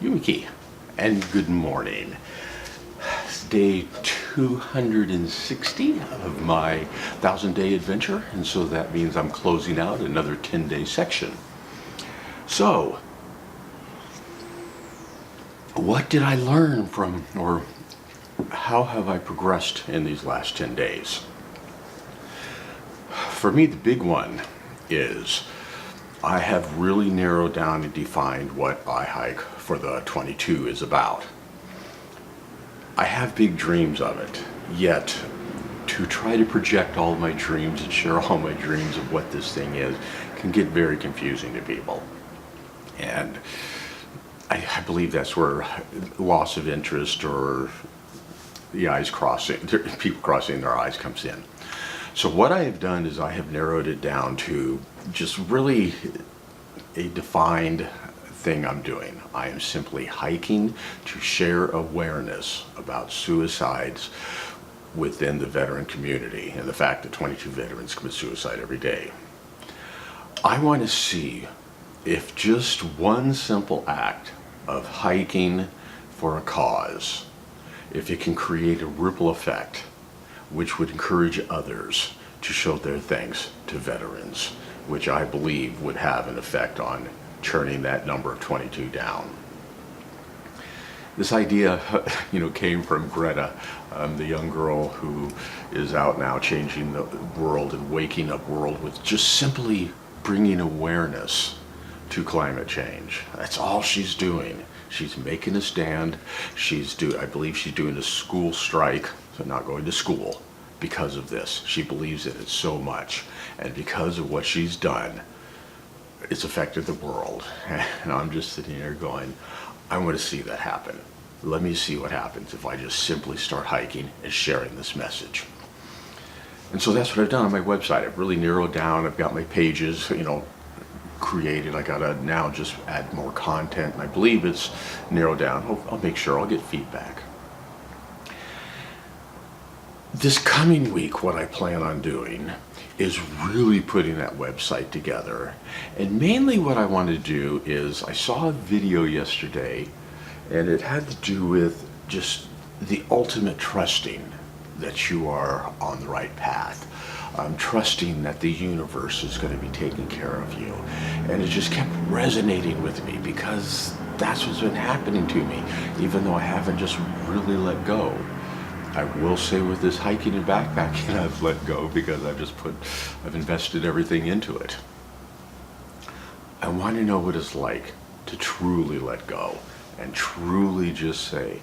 Yumiki, and good morning. It's day 260 of my 1,000-day adventure, and so that means I'm closing out another 10-day section. So, what did I learn from, or how have I progressed in these last 10 days? For me, the big one is I have really narrowed down and defined what iHike for the 22 is about. I have big dreams of it, yet to try to project all my dreams and share all my dreams of what this thing is can get very confusing to people. And I believe that's where loss of interest or the eyes crossing, people crossing their eyes comes in. So what I have done is I have narrowed it down to just really a defined thing I'm doing. I am simply hiking to share awareness about suicides within the veteran community and the fact that 22 veterans commit suicide every day. I want to see if just one simple act of hiking for a cause, if it can create a ripple effect which would encourage others to show their thanks to veterans, which I believe would have an effect on turning that number of 22 down. This idea, came from Greta, the young girl who is out now changing the world and waking up world with just simply bringing awareness to climate change. That's all she's doing. She's making a stand. I believe she's doing a school strike, so not going to school because of this. She believes in it so much, and because of what she's done, it's affected the world. And I'm just sitting there going, I want to see that happen. Let me see what happens if I just simply start hiking and sharing this message. And so that's what I've done on my website. I've really narrowed down. I've got my pages, created. I gotta now just add more content, and I believe it's narrowed down. I'll make sure I'll get feedback. This coming week, what I plan on doing is really putting that website together. And mainly what I want to do is, I saw a video yesterday, and it had to do with just the ultimate trusting that you are on the right path. Trusting that the universe is going to be taking care of you. And it just kept resonating with me because that's what's been happening to me, even though I haven't just really let go. I will say with this hiking and backpacking, I've let go because I've invested everything into it. I want to know what it's like to truly let go and truly just say,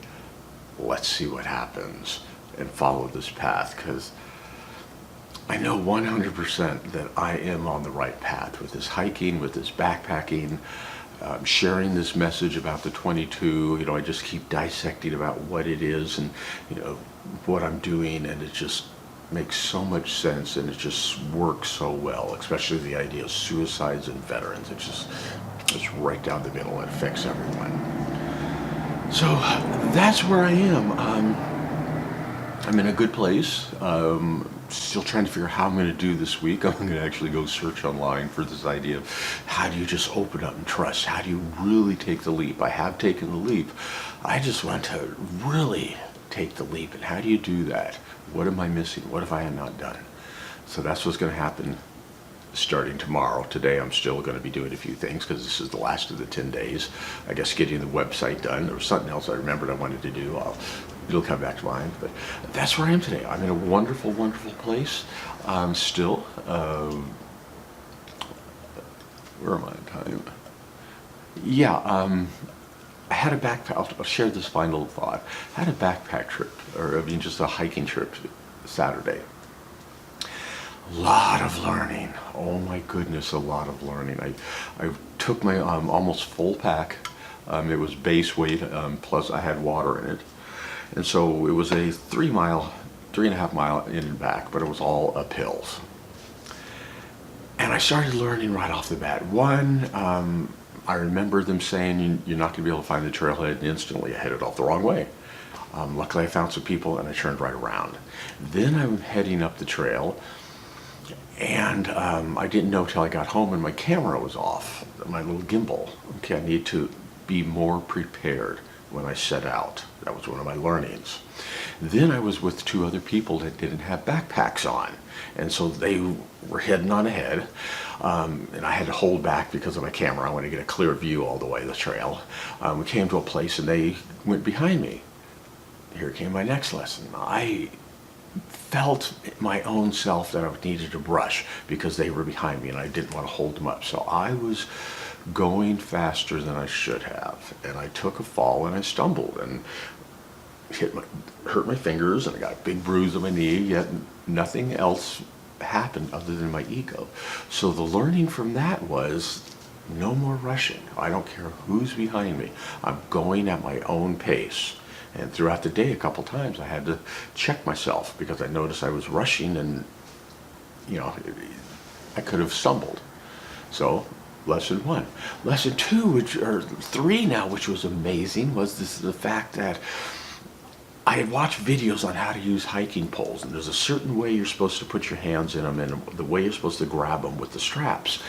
let's see what happens and follow this path, because I know 100% that I am on the right path with this hiking, with this backpacking, sharing this message about the 22. I just keep dissecting about what it is and, what I'm doing, and it just makes so much sense, and it just works so well, especially the idea of suicides and veterans. It's right down the middle and affects everyone. So that's where I am. I'm in a good place. Still trying to figure out how I'm going to do this week. I'm going to actually go search online for this idea of how do you just open up and trust? How do you really take the leap? I have taken the leap. I just want to really take the leap. And how do you do that? What am I missing? What have I not done? So that's what's going to happen starting tomorrow. Today I'm still going to be doing a few things because this is the last of the 10 days. I guess getting the website done. There was something else I remembered I wanted to do. It'll come back to mind, but that's where I am today. I'm in a wonderful, wonderful place. Still, where am I in time? Yeah, I had a backpack, I'll share this final thought. I had a backpack trip, just a hiking trip Saturday. A lot of learning. Oh my goodness, a lot of learning. I took my almost full pack. It was base weight, plus I had water in it. And so it was a 3.5 mile in and back, but it was all up hills. And I started learning right off the bat. One, I remember them saying you're not going to be able to find the trailhead, and instantly I headed off the wrong way. Luckily I found some people and I turned right around. Then I'm heading up the trail, and I didn't know till I got home and my camera was off, my little gimbal. Okay, I need to be more prepared when I set out. That was one of my learnings. Then I was with two other people that didn't have backpacks on. And so they were heading on ahead. And I had to hold back because of my camera. I wanted to get a clear view all the way the trail. We came to a place and they went behind me. Here came my next lesson. I felt my own self that I needed to brush because they were behind me and I didn't want to hold them up. So I was going faster than I should have. And I took a fall and I stumbled and hurt my fingers, and I got a big bruise on my knee, yet nothing else happened other than my ego. So the learning from that was no more rushing. I don't care who's behind me. I'm going at my own pace. And throughout the day, a couple times, I had to check myself because I noticed I was rushing and, I could have stumbled. So lesson one. Lesson two, or three now, which was amazing, was the fact that I had watched videos on how to use hiking poles, and there's a certain way you're supposed to put your hands in them and the way you're supposed to grab them with the straps.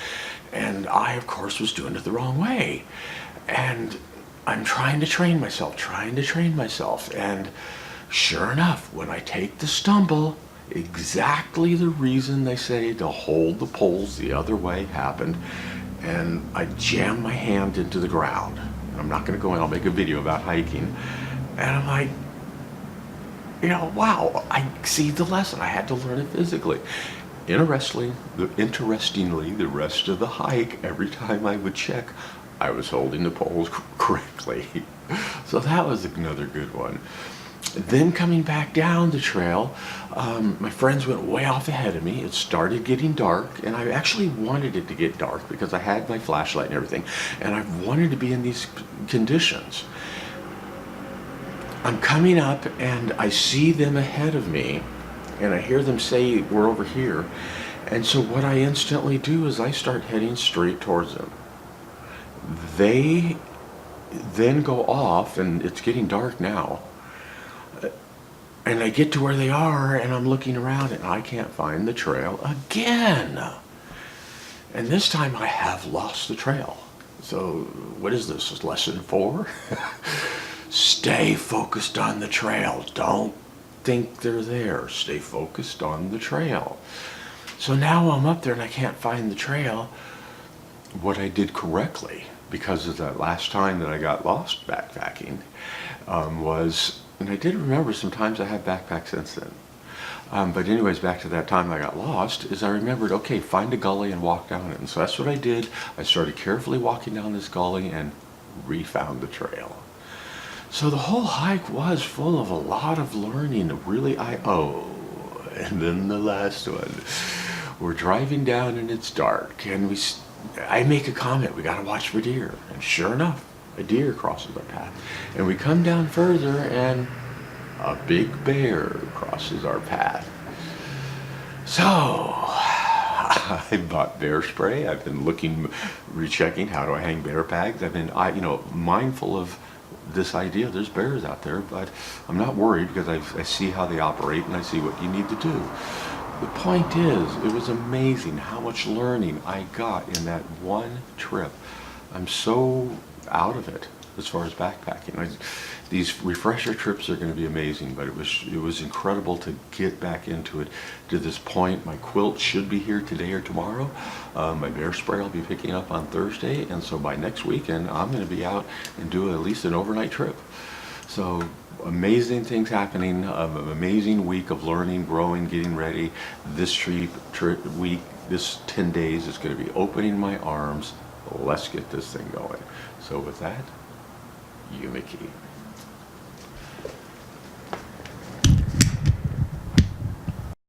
And I, of course, was doing it the wrong way. And I'm trying to train myself. And sure enough, when I take the stumble, exactly the reason they say to hold the poles the other way happened. And I jammed my hand into the ground. And I'm not going to go in, I'll make a video about hiking. And I'm like, wow, I see the lesson. I had to learn it physically. Interestingly, the rest of the hike, every time I would check, I was holding the poles correctly. So that was another good one. Then coming back down the trail, my friends went way off ahead of me. It started getting dark, and I actually wanted it to get dark because I had my flashlight and everything, and I wanted to be in these conditions. I'm coming up and I see them ahead of me and I hear them say, we're over here. And so what I instantly do is I start heading straight towards them. They then go off and it's getting dark now. And I get to where they are and I'm looking around and I can't find the trail again. And this time I have lost the trail. So what is this? Is lesson 4? Stay focused on the trail. Don't think they're there. Stay focused on the trail. So now I'm up there and I can't find the trail. What I did correctly, because of that last time that I got lost backpacking, was, and I did remember sometimes I have backpacked since then. But anyways, back to that time I got lost, is I remembered, okay, find a gully and walk down it. And so that's what I did. I started carefully walking down this gully and refound the trail. So the whole hike was full of a lot of learning, really and then the last one. We're driving down and it's dark, and I make a comment, we gotta watch for deer. And sure enough, a deer crosses our path. And we come down further and a big bear crosses our path. So I bought bear spray. I've been rechecking how do I hang bear bags. I've been mindful of this idea. There's bears out there, but I'm not worried because I see how they operate and I see what you need to do. The point is, it was amazing how much learning I got in that one trip. I'm so out of it as far as backpacking. These refresher trips are going to be amazing, but it was incredible to get back into it to this point. My quilt should be here today or tomorrow. My bear spray I'll be picking up on Thursday, and so by next weekend I'm going to be out and do at least an overnight trip. So amazing things happening, an amazing week of learning, growing, getting ready. This week, this 10 days is going to be opening my arms. Let's get this thing going. So with that, Yumiki.